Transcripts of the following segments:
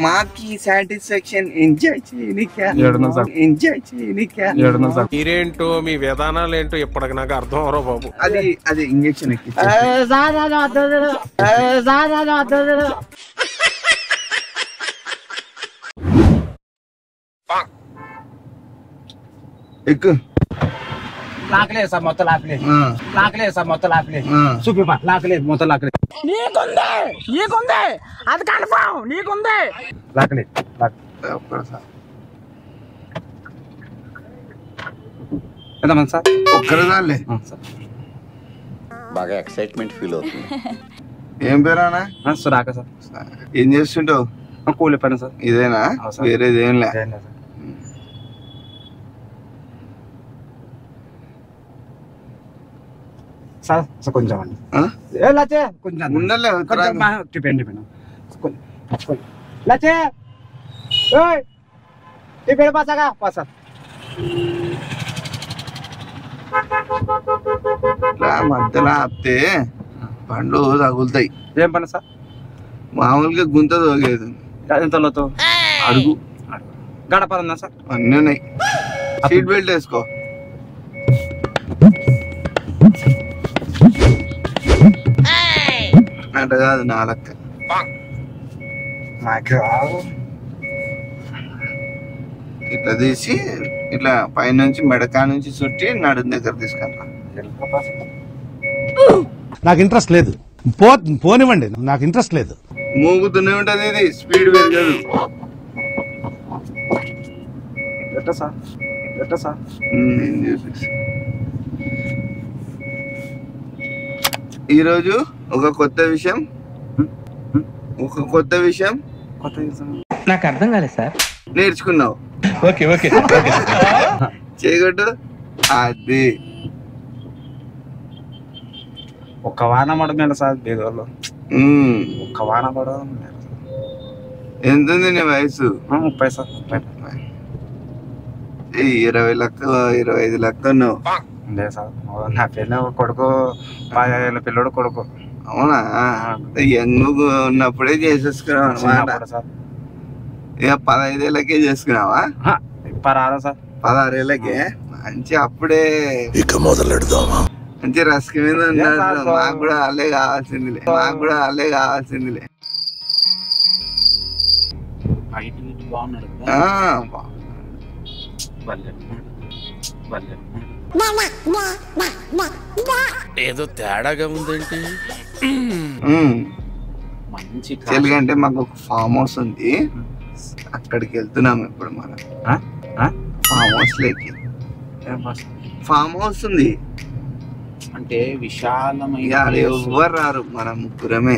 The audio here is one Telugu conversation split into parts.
మాకి సాటిస్ఫాక్షన్ ఎంజాయ్ చేయనికా మీరేంటో మీ విధానాలు ఏంటో ఇప్పటికి నాకు అర్థం అవరో బాబు. అది ఇంజెక్షన్ ఎక్కు లాకలేదు సార్ మొత్తం లాకలేదు చూపిపా లాకలేదు మొత్తం లాకలేదు నీకుంది అది కన్ఫర్మ్ నీకుంది లాకలేదు ఎంతమంది సార్ ఒక్కరిదాలే బాగా ఎక్సైట్మెంట్ ఫీల్ అవుతుంది. ఏం పేరానా? సురాక సార్. ఏం చేస్తుంటావు? కూలి పని సార్. ఇదేనా? వేరేది ఏం లే. సార్ కొంచెం అండి కొంచెం ఉండలే టిఫిన్ లచ్చే టిఫిన్ పాసాగా పాసా మధ్యలో ఆపితే పండ్లు తగులుతాయి. ఏం పని సార్? మామూలుగా గుంత తోగేది. ఎంత లోతు? అడుగు గడప ఉందా సార్? అన్నీ ఉన్నాయి. సీట్ బెల్ట్ వేసుకో. అట కాదు నా లెక్క. ఇట్లా తీసి ఇట్లా పైనుంచి మెడకా నుంచి చుట్టి నడుం దగ్గర తీసుకెళ్ళా. నాకు ఇంట్రెస్ట్ లేదు, పోనివ్వండి, నాకు ఇంట్రెస్ట్ లేదు. మూగుతూనే ఉంటది, ఇది స్పీడ్ పెరగదు. ఈరోజు ఒక కొత్త విషయం నాకు అర్థం కాలేదు సార్. నేర్చుకున్నావు. ఓకే చేయగొట్టు. అది ఒక్క వాన పడమేలా సార్ బీదోళ్ళు. ఒక్క వాన పడడం. ఎంత ఉంది నీ వయసు? 30 సార్. 20 లక్ష 25 లక్షలు నువ్వు. లేదు సార్, నా పిల్ల కొడుకు 10 ఏళ్ళ పిల్లడు కొడుకు. అవునా? యంగ్ ఉన్నప్పుడే చేసేసుకున్నావు అన్నమాట. ఇక 15 ఏళ్ళకే చేసుకున్నావా? 16 సార్. 16 ఏళ్ళకే మంచి. అప్పుడే ఇక మొదలెడదామా? మంచి రస్క మీద ఉన్నాడు. మాకు కూడా అల్లే కావాల్సిందిలే. ఏదో తేడాగా ఉందేంటి? ఎందుకంటే మాకు ఒక ఫామ్ హౌస్ ఉంది, అక్కడికి వెళ్తున్నాం ఇప్పుడు. మనం ఫామ్ హౌస్ లోకి. ఫామ్ హౌస్ ఉంది అంటే విశాలమైన. ఎవ్వరు రారు, మన ముగ్గురమే.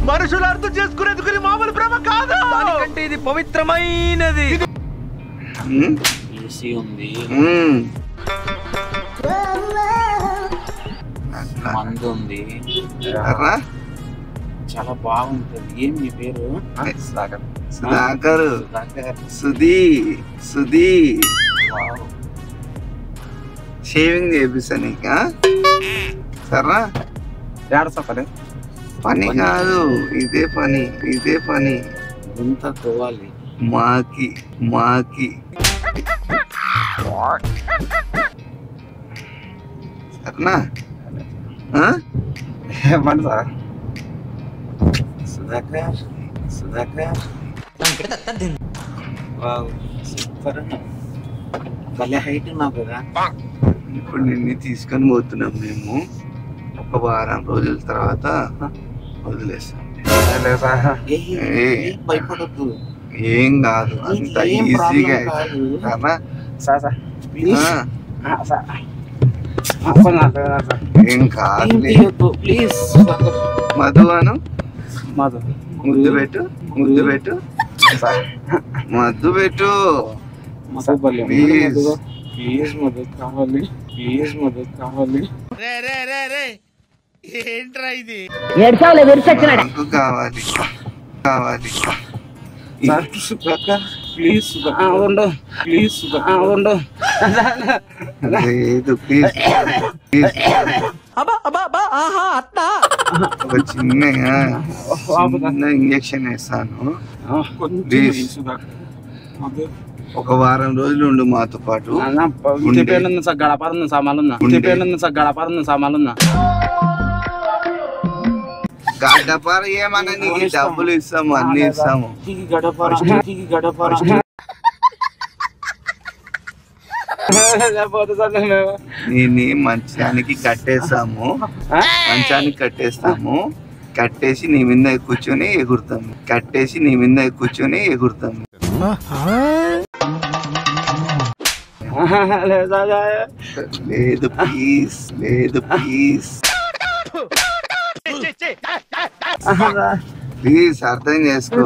మనుషులు అర్థం చేసుకునేందుకు మామూలు ప్రేమ కాదు, దానికంటే ఇది పవిత్రమైనది. ఏసీ ఉంది, మందు ఉంది, చాలా బాగుంటుంది. ఏం మీ పేరు? సుధాకర్. సుధీ షేవింగ్ చేపిస్తా నీకా? సరేనా? పని కాదు, ఇదే పని. గుంత తోవాలి మాకి సరేనా? ఏమన్నా సార్? సుధాకర్ సూపర్. భలే హైట్ ఉన్నావు కదా. ఇప్పుడు నిన్ను తీసుకొని పోతున్నాం మేము. ఒక వారం రోజుల తర్వాత వదిలేస్తాం. భయపడద్దు, ఏం కాదు, అంత ఈజీగా. ఏం కాదు. మధు అను. ముద్దు పెట్టు. ప్లీజ్ మధు కావాలి. ఏంట్రా ఇది? కావాలి. ప్లీజ్ లేదు, ప్లీజ్. ఒక చిన్న ఇంజెక్షన్ వేస్తాను. ఒక వారం రోజులు ఉండు మాతో పాటు. గడ్డపార ఏమన్నా నీకు డబ్బులు ఇస్తాము, అన్ని ఇస్తాము. నీ మంచానికి కట్టేస్తాము, మంచానికి కట్టేస్తాము. కట్టేసి నీ మీద కూర్చొని ఎగురుతాము, కట్టేసి నీ మీద కూర్చొని ఎగురుతాము. లేదు ప్లీజ్, లేదు ప్లీజ్, ప్లీజ్ అర్థం చేసుకో.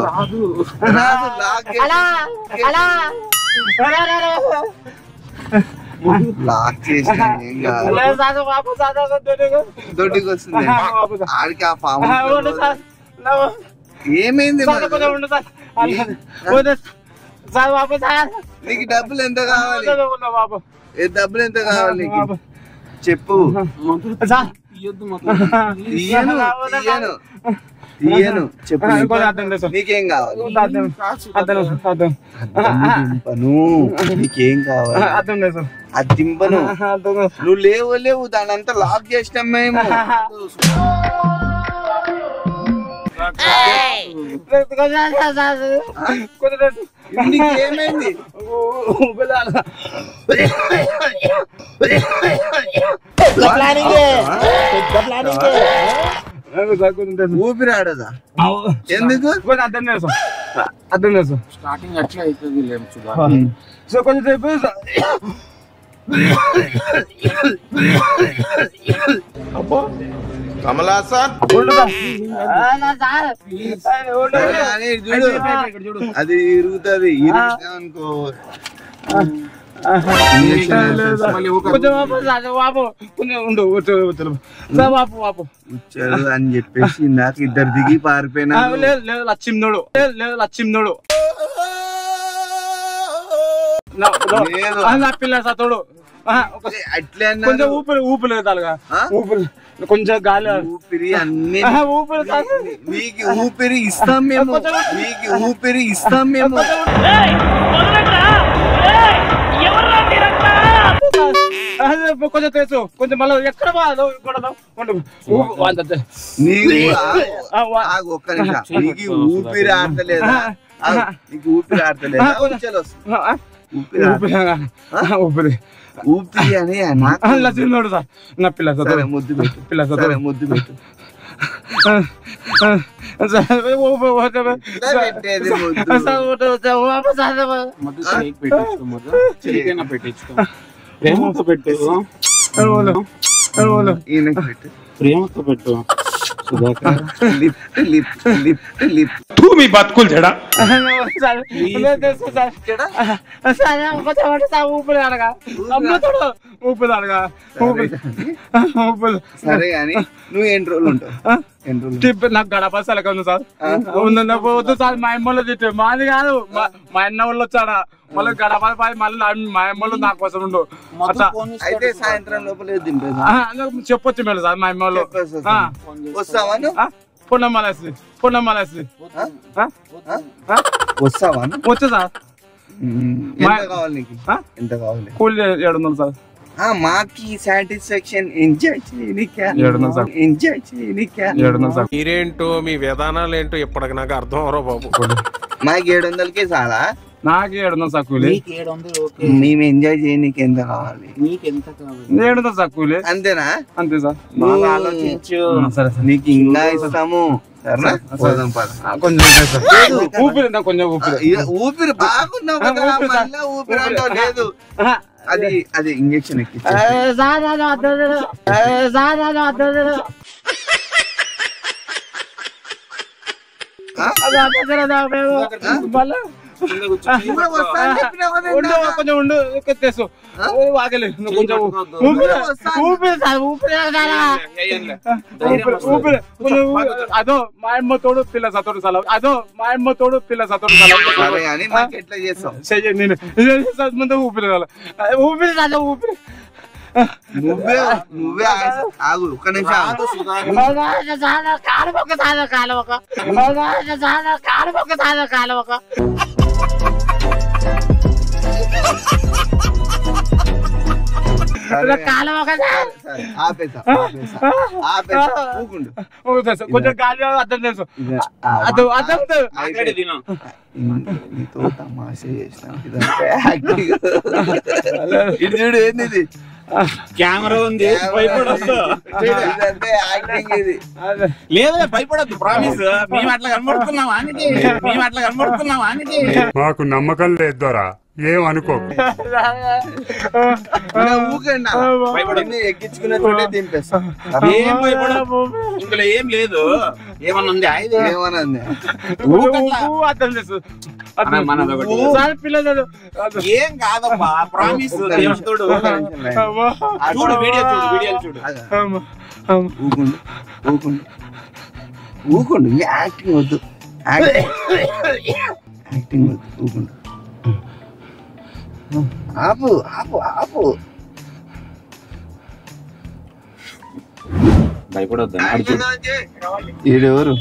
లాక్ చేసిన ఏం కాదు, దొడ్డికి వస్తుంది ఆడికి. ఆ ఫామ్ ఏమైంది? నీకు డబ్బులు ఎంత కావాలి? డబ్బులు ఎంత కావాలి నీకు చెప్పు. తీయను చెప్పు. నీకేం కావాలి? నీకేం కావాలి? అది దింపను. నువ్వు లేవు దాని అంతా లాక్ చేసినాం మేము. ఏమైంది? ఊపిరి ఆడదా? ఎందుకు? అర్థం లేదు స్టార్టింగ్ అట్లా అవుతుంది. సో కొంచెం సేపు అది ఇరుగుతుంది. అనుకో అని చెప్పేసి నాకు ఇద్దరు దిగి పారిపోయినా. లేదు లక్ష్మినోడు, లేదు లక్ష్మినోడు నా పిల్ల సతోడు. అట్లే కొంచెం ఊపిరి లేదు అలాగా, ఊపిరి కొంచెం గాలి ఊపిరి అన్ని నీకు ఊపిరి ఇస్తాం మేము, నీకు ఊపిరి ఇస్తాం మేము. కొంచెం తెలుసు కొంచెం మళ్ళీ ఎక్కడ ఒక్క నిమిషం. నీకు ఊపిరి ఆడతలేదా? నీకు ఊపిరి ఆడతలేదా? ఊపిరి ఊపిరి అని లక్ష్మినోడు సార్ నా పిల్ల ముద్దు పెట్టు, పిల్ల ముద్దు పెట్టు. ప్రేమతో పెట్టు, ప్రేమతో పెట్టు. మీ బతుకులు చెడా ఊపిరి అడగా ఊపిరి అడగా సరే గాని నువ్వు ఎన్ని రోజులు ఉంటావు? నాకు గడప సెలక ఉంది సార్. వద్దు సార్, మా అమ్మలో తిట్టు. మాది కాదు, మా అన్న వాళ్ళు వచ్చాడా మళ్ళీ గడప మళ్ళీ మా అమ్మలు నా కోసం ఉండు. అయితే సాయంత్రం లోపల చెప్పొచ్చు మేడం సార్ మా అమ్మలు. వస్తావా? పొన్నమ్మలేసి వస్తావా? వచ్చా సార్. ఎంత కావాలి నీకు? ఎంత కావాలి? కూలి 700 సార్. మాకి సాటిస్ఫాక్షన్ ఎంజాయ్ చేయనికా, ఎంజాయ్ చేయనికా. మీరేంటో మీ విధానాలు ఏంటో ఇప్పటికి నాకు అర్థం అవరో బాబు. మాకు 700కే చాలా. నాకు 700 సార్ కూలి. మేము ఎంజాయ్ చేయనీకి ఎంత కావాలి? 700 సార్ కూలి. అంతేనా? అంతే సార్. ఆలోచించు. సరే సార్, నీకు ఇంకా ఇస్తాము. కొంచెం ఊపిరి కొంచెం ఊపిరి బాగున్నావు కదా, ఊపిరి అంటావు లేదు. అది అది ఇంజక్షన్ ఎక్కి కొంచెం ఉండు తెసు ఆగలేదు. కొంచెం ఊపిరి అదో మా అమ్మ తోడు పిల్ల సతోడు సలవు, అదో మా అమ్మ తోడు పిల్ల సతోడు సలవు. ఎట్లా చేస్తావు? నేను ముందు ఊపిరి ఊపిరి ఊపిరి నువ్వే ఆగు ఒక్క నిమిషం కొంచెం గాలి అర్థం తెలుసు నీతో తమాషా చేసిన ఇది చూడు ఏంది ఇది కెమెరా ఉంది భయపడొద్దు యాక్టింగ్ ఇది లేదా భయపడొద్దు ప్రామిస్ మేము అట్లా కనబడుతున్నాం ఆనికి మాకు నమ్మకం లేదు దొరా ఏమనుకో ఊకండి ఎక్కించుకున్న చోటే దింపేస్తా ఏం భయపడదు ఇందులో ఏం లేదు ఏమన్నా ఉంది ఏమన్నా అర్థం తెలుసు ఏం కాదమ్మా ప్రామిస్ దేవుడు చూడు వీడియో చూడు ఊకుండు యాక్టింగ్ వద్దు యాక్టింగ్ వద్దు ఊకుండు ఆపు ఆపు ఆపు భయపడొద్దు ఈడెవరు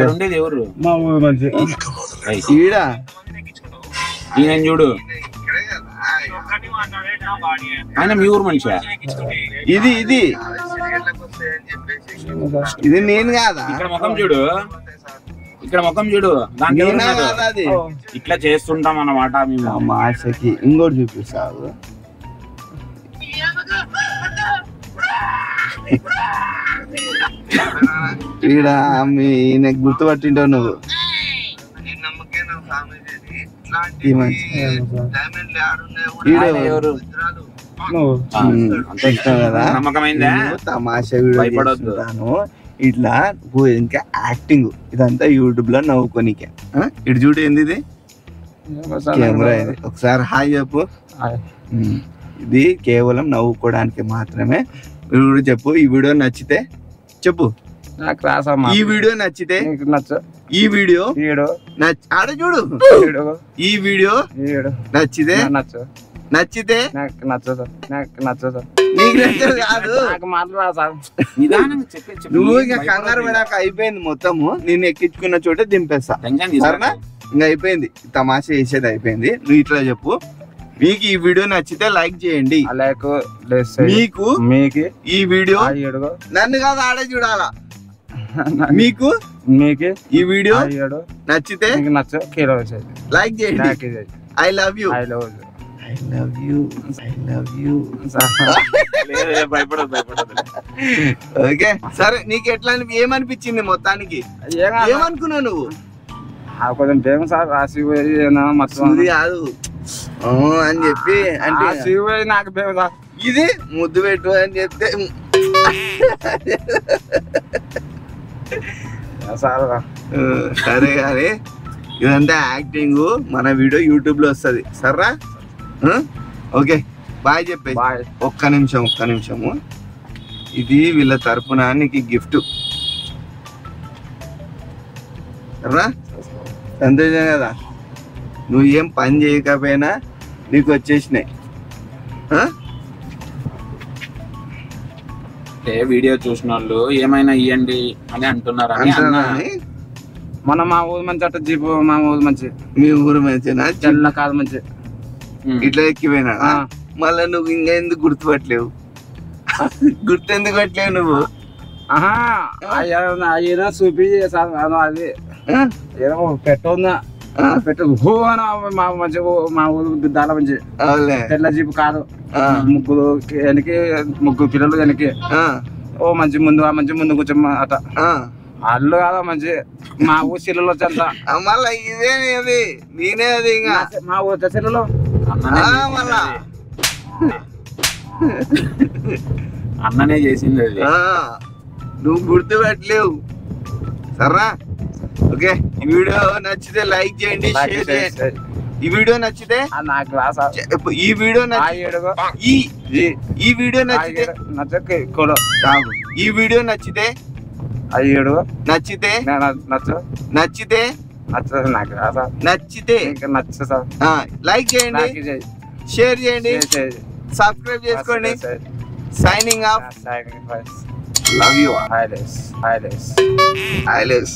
ఉండేది ఎవరు మా ఊరు మంచి ఈడ ఈయన చూడు ఆయన మీ ఊరు మనిషా ఇది నేను కాదా ఇక్కడ ముఖం చూడు దాంట్లో అది ఇట్లా చేస్తుంటాం అన్నమాట మేము మాషకి ఇంకోటి చూపిస్తావు ఈడ ఈయన గుర్తుపట్టింటావు నువ్వు నమ్మకమైందా తమాషా వీడియో ఇట్లా ఇంకా యాక్టింగ్ ఇదంతా యూట్యూబ్ లో నవ్వుకోనికే ఇటు చూడు ఏంది ఇది కెమెరా ఇది ఒకసారి హాయ్ చెప్పు ఇది కేవలం నవ్వుకోవడానికి మాత్రమే చెప్పు ఈ వీడియో నచ్చితే చెప్పు ఈ వీడియో నచ్చితే ఈ వీడియో ఆడ చూడు ఈ వీడియో నచ్చితే నీకు నచ్చదు కాదు నువ్వు ఇంకా కంగారు పడాక అయిపోయింది మొత్తము నేను ఎక్కించుకున్న చోటే దింపేస్తా సరేనా ఇంకా అయిపోయింది తమాషా చేసేది అయిపోయింది నువ్వు ఇట్లా చెప్పు మీకు ఈ వీడియో నచ్చితే లైక్ చేయండి మీకు ఈ వీడియో నన్ను కాదు ఆడే చూడాలా మీకు ఈ వీడియో నచ్చితే లైక్ చేయండి ఐ లవ్ యూ ఓకే సరే నీకు ఎట్లా ఏమనిపించింది మొత్తానికి ఏమనుకున్నావు నువ్వు కొంచెం ఫేమస్ ఇది కాదు అని చెప్పి అంటే నాకు ఫేమస్ ఇది ముద్దు పెట్టు అని చెప్తే సరే కానీ ఇదంతా యాక్టింగ్ మన వీడియో యూట్యూబ్ లో వస్తుంది సర్రా ఓకే బాయ్ చెప్పేసి ఒక్క నిమిషము ఇది వీళ్ళ తరపున నీకు గిఫ్ట్ సర్రా సంతోషం కదా నువ్వు ఏం పని చేయకపోయినా నీకు వచ్చేసినాయి వీడియో చూసిన వాళ్ళు ఏమైనా ఇవ్వండి అని అంటున్నారు మన మా ఊరు మంచి అట్ట జీపు మా ఊరు మంచి మీ ఊరు మంచినా చెల్ల కాదు మంచి ఇట్లా ఎక్కిపోయినా మళ్ళా నువ్వు ఇంకా ఎందుకు గుర్తుపట్టలేవు గుర్తెందుకు పట్టలేవు నువ్వు ఏదో చూపి అది ఏదో పెట్టవుందా పెట్టు అని మంచి మా ఊరు దాల మంచి తెల్ల జీపు కాదు ముగ్గురు పిల్లలు వెనక్కి ఓ మంచి ముందు కూర్చో అట అల్లు కాదా మంచి మా ఊరు చెల్లెలు వచ్చేంత మళ్ళా ఇదేది నేనే అది ఇంకా మా ఊరు చెల్లెలు మళ్ళా అన్ననే చేసింది అది నువ్వు గుర్తుపెట్టలేవు సర్రా ఓకే ఈ వీడియో నచ్చితే లైక్ చేయండి షేర్ చేయండి ఈ వీడియో నచ్చితే ఈ వీడియో ఈ వీడియో నచ్చితే ఈ వీడియో నచ్చితే నచ్చితే లైక్ చేయండి షేర్ చేయండి, సబ్స్క్రైబ్ చేసుకోండి. Signing off. Love you. Eyeless. ఐలెస్